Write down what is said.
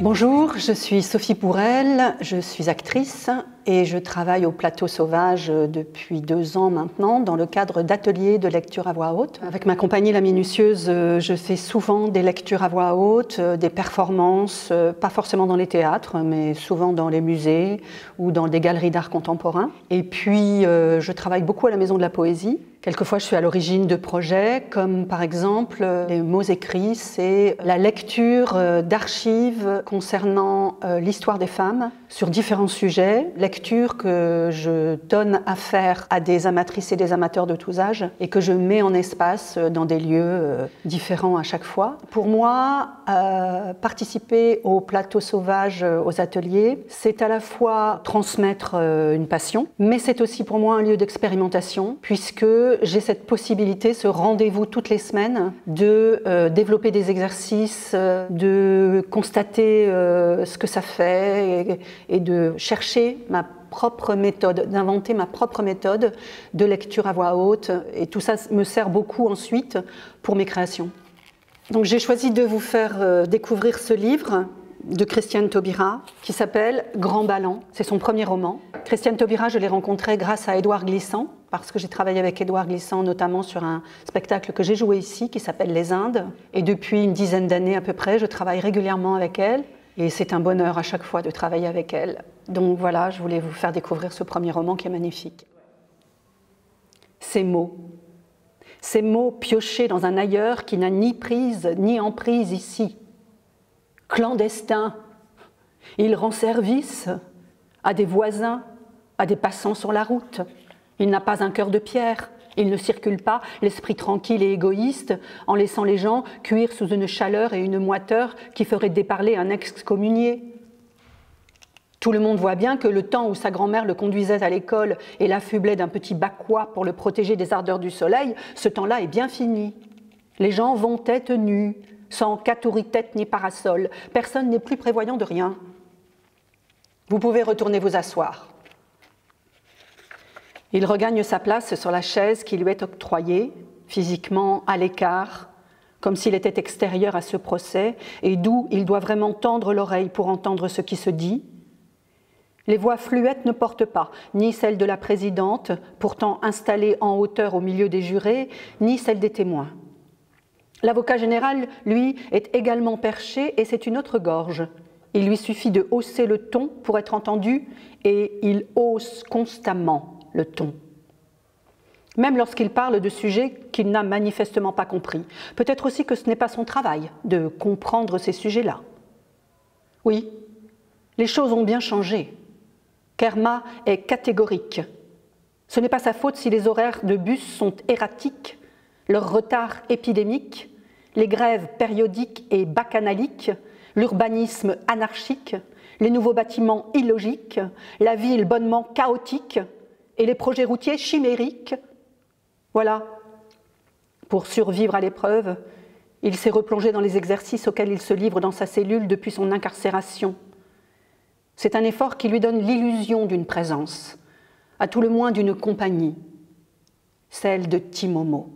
Bonjour, je suis Sophie Pourel, je suis actrice et je travaille au Plateau Sauvage depuis 2 ans maintenant dans le cadre d'ateliers de lecture à voix haute. Avec ma compagnie La Minutieuse, je fais souvent des lectures à voix haute, des performances, pas forcément dans les théâtres, mais souvent dans les musées ou dans des galeries d'art contemporain. Et puis, je travaille beaucoup à la Maison de la Poésie. Quelquefois, je suis à l'origine de projets, comme par exemple les mots écrits, c'est la lecture d'archives concernant l'histoire des femmes sur différents sujets, lecture que je donne à faire à des amatrices et des amateurs de tous âges et que je mets en espace dans des lieux différents à chaque fois. Pour moi, participer au Plateau Sauvage, aux ateliers, c'est à la fois transmettre une passion, mais c'est aussi pour moi un lieu d'expérimentation, puisque j'ai cette possibilité, ce rendez-vous toutes les semaines, de développer des exercices, de constater ce que ça fait et de chercher ma propre méthode, d'inventer ma propre méthode de lecture à voix haute. Et tout ça me sert beaucoup ensuite pour mes créations. Donc j'ai choisi de vous faire découvrir ce livre de Christiane Taubira, qui s'appelle Grand Ballon. C'est son premier roman. Christiane Taubira, je l'ai rencontrée grâce à Édouard Glissant, parce que j'ai travaillé avec Édouard Glissant notamment sur un spectacle que j'ai joué ici, qui s'appelle Les Indes. Et depuis une dizaine d'années à peu près, je travaille régulièrement avec elle. Et c'est un bonheur à chaque fois de travailler avec elle. Donc voilà, je voulais vous faire découvrir ce premier roman qui est magnifique. Ces mots piochés dans un ailleurs qui n'a ni prise ni emprise ici. Clandestin, il rend service à des voisins, à des passants sur la route. Il n'a pas un cœur de pierre, il ne circule pas l'esprit tranquille et égoïste en laissant les gens cuire sous une chaleur et une moiteur qui ferait déparler un excommunié. Tout le monde voit bien que le temps où sa grand-mère le conduisait à l'école et l'affublait d'un petit bacquois pour le protéger des ardeurs du soleil, ce temps-là est bien fini. Les gens vont tête nue, sans catouri-tête ni parasol. Personne n'est plus prévoyant de rien. Vous pouvez retourner vous asseoir. Il regagne sa place sur la chaise qui lui est octroyée, physiquement à l'écart, comme s'il était extérieur à ce procès, et d'où il doit vraiment tendre l'oreille pour entendre ce qui se dit. Les voix fluettes ne portent pas, ni celle de la présidente, pourtant installée en hauteur au milieu des jurés, ni celle des témoins. L'avocat général, lui, est également perché et c'est une autre gorge. Il lui suffit de hausser le ton pour être entendu et il hausse constamment le ton. Même lorsqu'il parle de sujets qu'il n'a manifestement pas compris. Peut-être aussi que ce n'est pas son travail de comprendre ces sujets-là. Oui, les choses ont bien changé. Kerma est catégorique. Ce n'est pas sa faute si les horaires de bus sont erratiques, leur retard épidémique, les grèves périodiques et bacchanaliques, l'urbanisme anarchique, les nouveaux bâtiments illogiques, la ville bonnement chaotique et les projets routiers chimériques. Voilà, pour survivre à l'épreuve, il s'est replongé dans les exercices auxquels il se livre dans sa cellule depuis son incarcération. C'est un effort qui lui donne l'illusion d'une présence, à tout le moins d'une compagnie, celle de Timomo.